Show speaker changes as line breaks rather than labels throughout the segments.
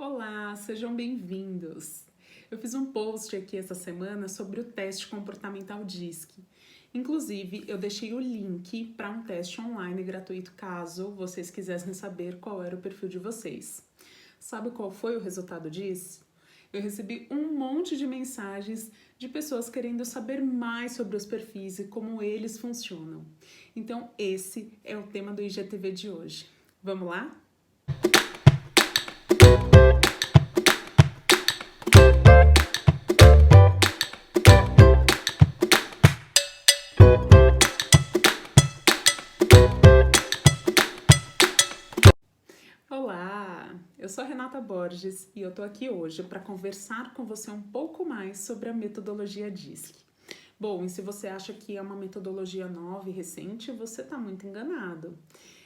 Olá, sejam bem-vindos! Eu fiz um post aqui essa semana sobre o teste comportamental DISC. Inclusive, eu deixei o link para um teste online gratuito caso vocês quisessem saber qual era o perfil de vocês. Sabe qual foi o resultado disso? Eu recebi um monte de mensagens de pessoas querendo saber mais sobre os perfis e como eles funcionam. Então, esse é o tema do IGTV de hoje. Vamos lá? Olá, eu sou a Renata Borges e eu tô aqui hoje para conversar com você um pouco mais sobre a metodologia DISC. Bom, e se você acha que é uma metodologia nova e recente, você está muito enganado.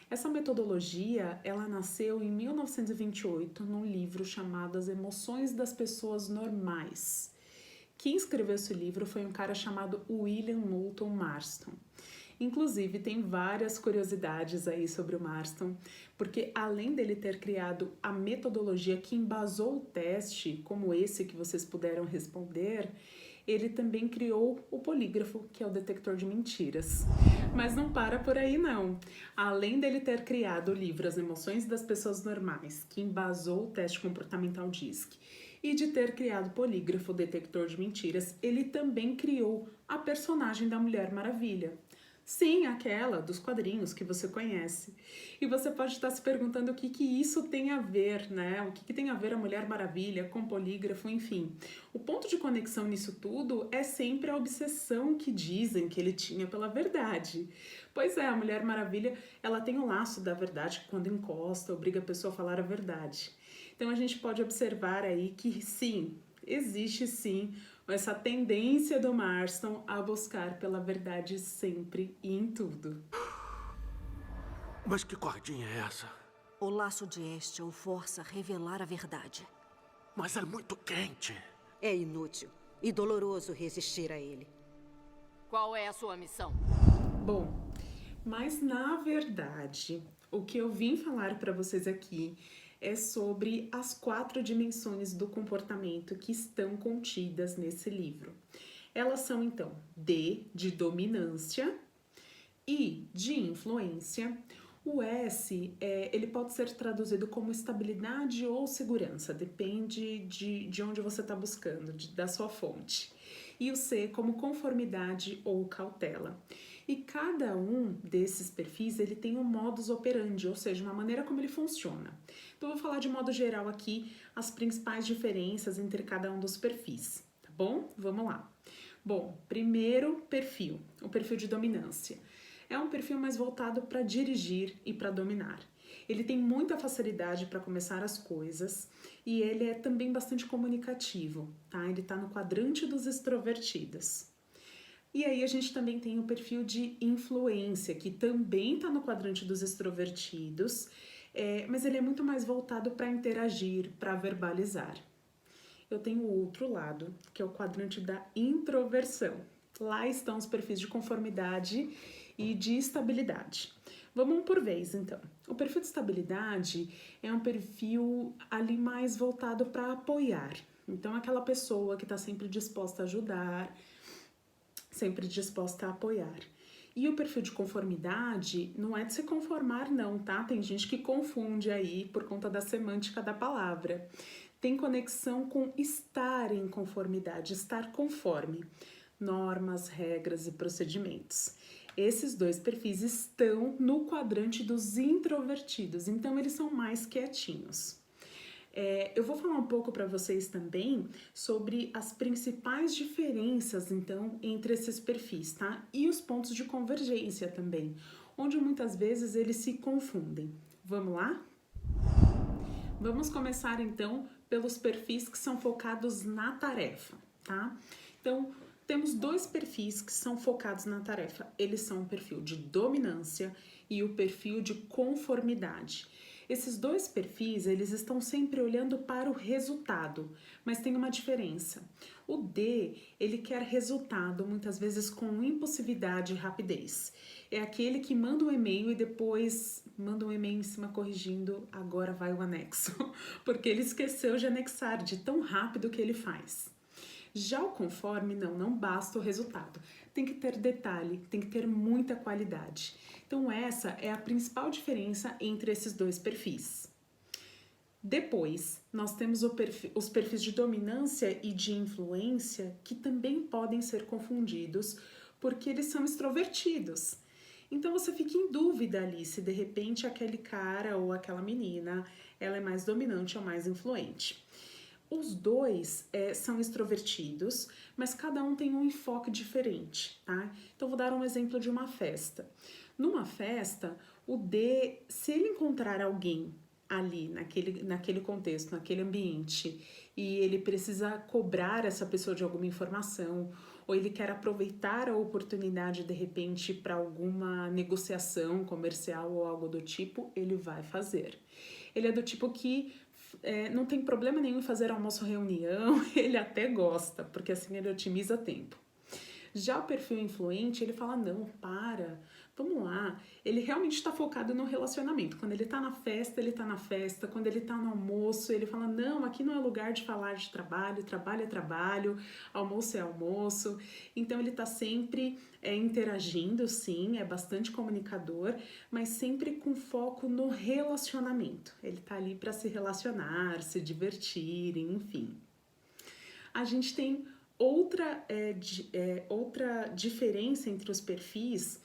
Essa metodologia, ela nasceu em 1928 num livro chamado As Emoções das Pessoas Normais. Quem escreveu esse livro foi um cara chamado William Moulton Marston. Inclusive, tem várias curiosidades aí sobre o Marston, porque além dele ter criado a metodologia que embasou o teste, como esse que vocês puderam responder, ele também criou o polígrafo, que é o detector de mentiras. Mas não para por aí não. Além dele ter criado o livro As Emoções das Pessoas Normais, que embasou o teste comportamental DISC, e de ter criado o polígrafo, o detector de mentiras, ele também criou a personagem da Mulher Maravilha. Sim, aquela dos quadrinhos que você conhece. E você pode estar se perguntando o que isso tem a ver, né? O que tem a ver a Mulher Maravilha com polígrafo, enfim. O ponto de conexão nisso tudo é sempre a obsessão que dizem que ele tinha pela verdade. Pois é, a Mulher Maravilha, ela tem o laço da verdade que quando encosta, obriga a pessoa a falar a verdade. Então a gente pode observar aí que sim, existe sim essa tendência do Marston a buscar pela verdade sempre e em tudo.
Mas que cordinha é essa?
O laço de Este o força a revelar a verdade.
Mas é muito quente.
É inútil e doloroso resistir a ele.
Qual é a sua missão?
Bom, mas na verdade, o que eu vim falar para vocês aqui é sobre as 4 dimensões do comportamento que estão contidas nesse livro. Elas são, então, D, de dominância, I, de influência. O S, ele pode ser traduzido como estabilidade ou segurança, depende de onde você está buscando, da sua fonte. E o C, como conformidade ou cautela. E cada um desses perfis, ele tem um modus operandi, ou seja, uma maneira como ele funciona. Então, eu vou falar de modo geral aqui as principais diferenças entre cada um dos perfis, tá bom? Vamos lá. Bom, primeiro perfil, o perfil de dominância. É um perfil mais voltado para dirigir e para dominar. Ele tem muita facilidade para começar as coisas e ele é também bastante comunicativo, tá? Ele está no quadrante dos extrovertidos. E aí a gente também tem o perfil de influência, que também está no quadrante dos extrovertidos, mas ele é muito mais voltado para interagir, para verbalizar. Eu tenho o outro lado, que é o quadrante da introversão. Lá estão os perfis de conformidade e de estabilidade. Vamos um por vez, então. O perfil de estabilidade é um perfil ali mais voltado para apoiar. Então, aquela pessoa que está sempre disposta a ajudar, sempre disposta a apoiar. E o perfil de conformidade não é de se conformar não, tá? Tem gente que confunde aí por conta da semântica da palavra. Tem conexão com estar em conformidade, estar conforme normas, regras e procedimentos. Esses 2 perfis estão no quadrante dos introvertidos, então eles são mais quietinhos. Eu vou falar um pouco para vocês também sobre as principais diferenças, então, entre esses perfis, tá? E os pontos de convergência também, onde muitas vezes eles se confundem. Vamos lá? Vamos começar, então, pelos perfis que são focados na tarefa, tá? Então, temos 2 perfis que são focados na tarefa. Eles são o perfil de dominância e o perfil de conformidade. Esses dois perfis, eles estão sempre olhando para o resultado, mas tem uma diferença. O D, ele quer resultado, muitas vezes com impulsividade e rapidez. É aquele que manda um e-mail e depois manda um e-mail em cima corrigindo, agora vai o anexo, porque ele esqueceu de anexar de tão rápido que ele faz. Já o conforme, não basta o resultado. Tem que ter detalhe, tem que ter muita qualidade. Então essa é a principal diferença entre esses dois perfis. Depois, nós temos os perfis de dominância e de influência, que também podem ser confundidos, porque eles são extrovertidos. Então você fica em dúvida ali se de repente aquele cara ou aquela menina, ela é mais dominante ou mais influente. Os dois são extrovertidos, mas cada um tem um enfoque diferente, tá? Então, vou dar um exemplo de uma festa. Numa festa, o D, se ele encontrar alguém ali, naquele contexto, naquele ambiente, e ele precisa cobrar essa pessoa de alguma informação, ou ele quer aproveitar a oportunidade, de repente, para alguma negociação comercial ou algo do tipo, ele vai fazer. Ele é do tipo que não tem problema nenhum em fazer almoço-reunião, ele até gosta, porque assim ele otimiza tempo. Já o perfil influente, ele fala, não, vamos lá. Ele realmente está focado no relacionamento. Quando ele está na festa, ele está na festa. Quando ele está no almoço, ele fala, não, aqui não é lugar de falar de trabalho, trabalho é trabalho, almoço é almoço. Então ele está sempre interagindo, sim, é bastante comunicador, mas sempre com foco no relacionamento. Ele está ali para se relacionar, se divertir, enfim. A gente tem outra diferença entre os perfis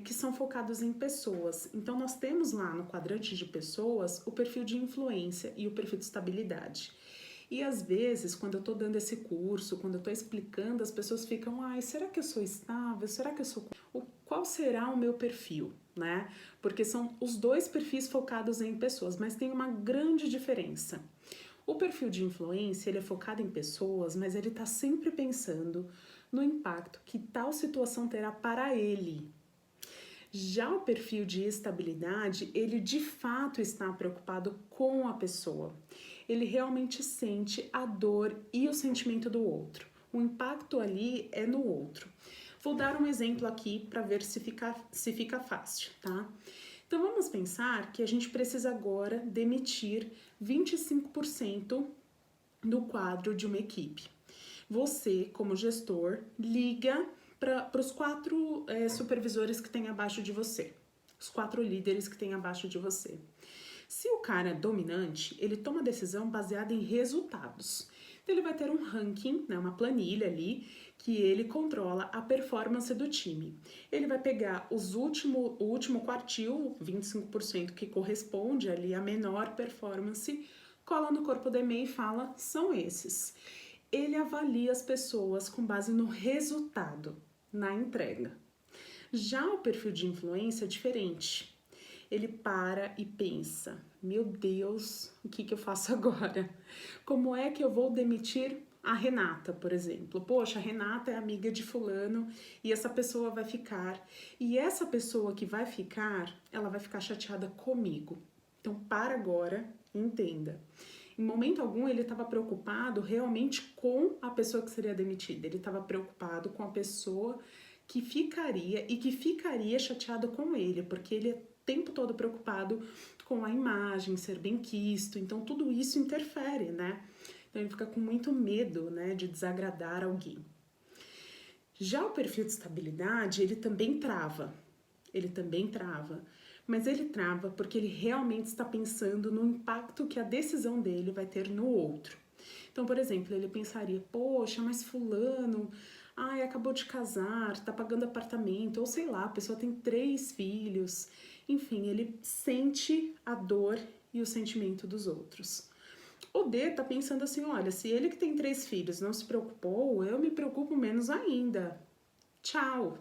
que são focados em pessoas. Então, nós temos lá no quadrante de pessoas o perfil de influência e o perfil de estabilidade. E às vezes, quando eu tô dando esse curso, quando eu tô explicando, as pessoas ficam, será que eu sou estável? Será que eu sou... Qual será o meu perfil, né? Porque são os dois perfis focados em pessoas, mas tem uma grande diferença. O perfil de influência, ele é focado em pessoas, mas ele tá sempre pensando no impacto que tal situação terá para ele. Já o perfil de estabilidade, ele de fato está preocupado com a pessoa. Ele realmente sente a dor e o sentimento do outro. O impacto ali é no outro. Vou dar um exemplo aqui para ver se fica fácil, tá? Então vamos pensar que a gente precisa agora demitir 25% do quadro de uma equipe. Você, como gestor, liga para os 4 supervisores que tem abaixo de você, os 4 líderes que tem abaixo de você. Se o cara é dominante, ele toma decisão baseada em resultados. Então ele vai ter um ranking, né, uma planilha ali, que ele controla a performance do time. Ele vai pegar o último quartil, 25% que corresponde ali à menor performance, cola no corpo do e-mail e fala, são esses. Ele avalia as pessoas com base no resultado, na entrega. Já o perfil de influência é diferente. Ele para e pensa, meu Deus, o que eu faço agora? Como é que eu vou demitir a Renata, por exemplo? Poxa, a Renata é amiga de fulano e essa pessoa vai ficar. E essa pessoa que vai ficar, ela vai ficar chateada comigo. Então, para agora e entenda. Em momento algum, ele estava preocupado realmente com a pessoa que seria demitida. Ele estava preocupado com a pessoa que ficaria chateada com ele, porque ele é o tempo todo preocupado com a imagem, ser bem quisto. Então, tudo isso interfere, né? Então, ele fica com muito medo, né, de desagradar alguém. Já o perfil de estabilidade, ele também trava. Mas ele trava porque ele realmente está pensando no impacto que a decisão dele vai ter no outro. Então, por exemplo, ele pensaria, poxa, mas fulano, acabou de casar, tá pagando apartamento, ou sei lá, a pessoa tem 3 filhos. Enfim, ele sente a dor e o sentimento dos outros. O D tá pensando assim, olha, se ele que tem 3 filhos não se preocupou, eu me preocupo menos ainda. Tchau!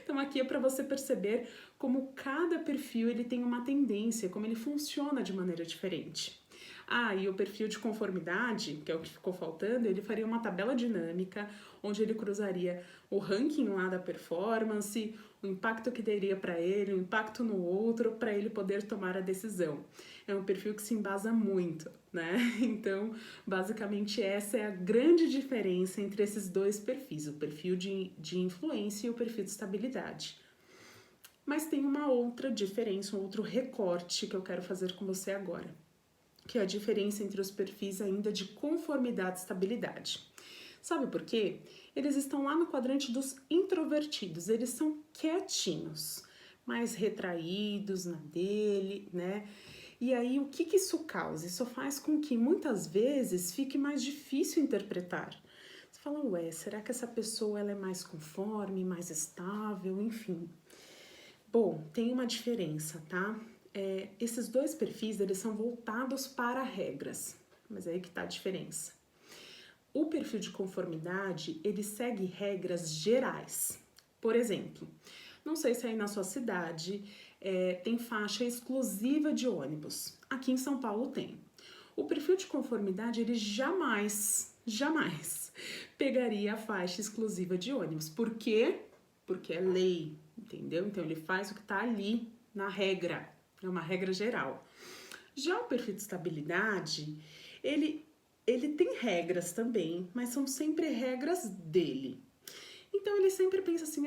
Então aqui é para você perceber como cada perfil ele tem uma tendência, como ele funciona de maneira diferente. Ah, e o perfil de conformidade, que é o que ficou faltando, ele faria uma tabela dinâmica, onde ele cruzaria o ranking lá da performance, o impacto que teria para ele, o impacto no outro, para ele poder tomar a decisão. É um perfil que se embasa muito, né? Então, basicamente, essa é a grande diferença entre esses dois perfis, o perfil de influência e o perfil de estabilidade. Mas tem uma outra diferença, um outro recorte que eu quero fazer com você agora, que é a diferença entre os perfis ainda de conformidade e estabilidade. Sabe por quê? Eles estão lá no quadrante dos introvertidos, eles são quietinhos, mais retraídos na dele, né? E aí, o que isso causa? Isso faz com que muitas vezes fique mais difícil interpretar. Você fala, ué, será que essa pessoa ela é mais conforme, mais estável, enfim. Bom, tem uma diferença, tá? Esses dois perfis, eles são voltados para regras, mas é aí que tá a diferença. O perfil de conformidade, ele segue regras gerais. Por exemplo, não sei se aí na sua cidade tem faixa exclusiva de ônibus. Aqui em São Paulo tem. O perfil de conformidade, ele jamais pegaria a faixa exclusiva de ônibus. Por quê? Porque é lei, entendeu? Então, ele faz o que está ali na regra, é uma regra geral. Já o perfil de estabilidade, ele tem regras também, mas são sempre regras dele. Então, ele sempre pensa assim,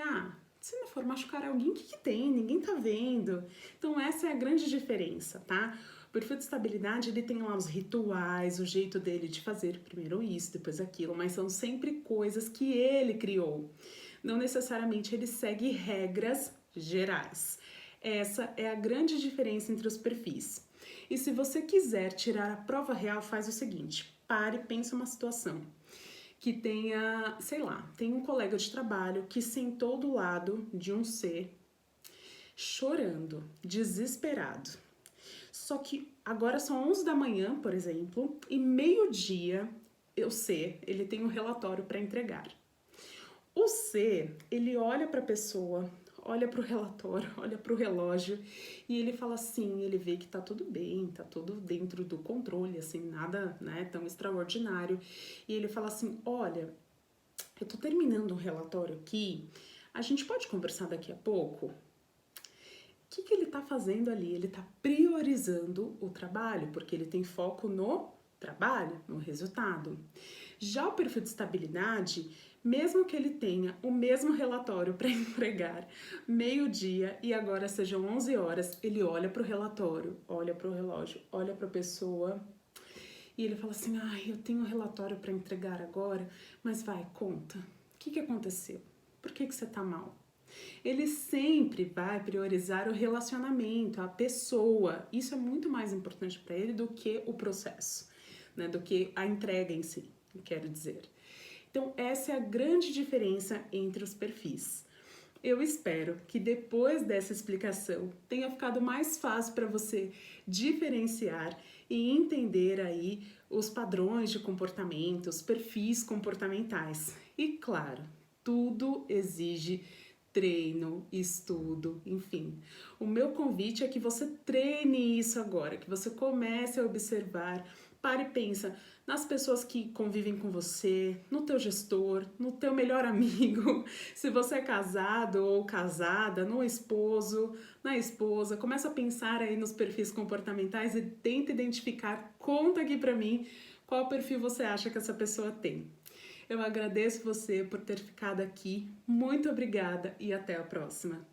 se não for machucar alguém, o que tem? Ninguém tá vendo. Então, essa é a grande diferença, tá? O perfil de estabilidade, ele tem lá os rituais, o jeito dele de fazer primeiro isso, depois aquilo, mas são sempre coisas que ele criou. Não necessariamente ele segue regras gerais. Essa é a grande diferença entre os perfis. E se você quiser tirar a prova real, faz o seguinte, pare e pense uma situação que tenha, sei lá, tem um colega de trabalho que sentou do lado de um ser chorando, desesperado. Só que agora são 11 da manhã, por exemplo, e meio-dia o ser, ele tem um relatório para entregar. O ser, ele olha para a pessoa, olha para o relatório, olha para o relógio e ele fala assim, ele vê que tá tudo bem, tá tudo dentro do controle, assim, nada, né, tão extraordinário. E ele fala assim, olha, eu tô terminando um relatório aqui, a gente pode conversar daqui a pouco? O que ele tá fazendo ali? Ele tá priorizando o trabalho, porque ele tem foco no trabalho, no resultado. Já o perfil de estabilidade, mesmo que ele tenha o mesmo relatório para entregar meio-dia e agora sejam 11 horas, ele olha para o relatório, olha para o relógio, olha para a pessoa e ele fala assim, eu tenho um relatório para entregar agora, mas vai, conta, o que aconteceu? Por que você tá mal? Ele sempre vai priorizar o relacionamento, a pessoa. Isso é muito mais importante para ele do que o processo, né? Do que a entrega em si, quero dizer. Então, essa é a grande diferença entre os perfis. Eu espero que depois dessa explicação tenha ficado mais fácil para você diferenciar e entender aí os padrões de comportamento, os perfis comportamentais. E claro, tudo exige treino, estudo, enfim. O meu convite é que você treine isso agora, que você comece a observar, pare e pensa nas pessoas que convivem com você, no teu gestor, no teu melhor amigo, se você é casado ou casada, no esposo, na esposa, começa a pensar aí nos perfis comportamentais e tenta identificar, conta aqui pra mim qual perfil você acha que essa pessoa tem. Eu agradeço você por ter ficado aqui, muito obrigada e até a próxima.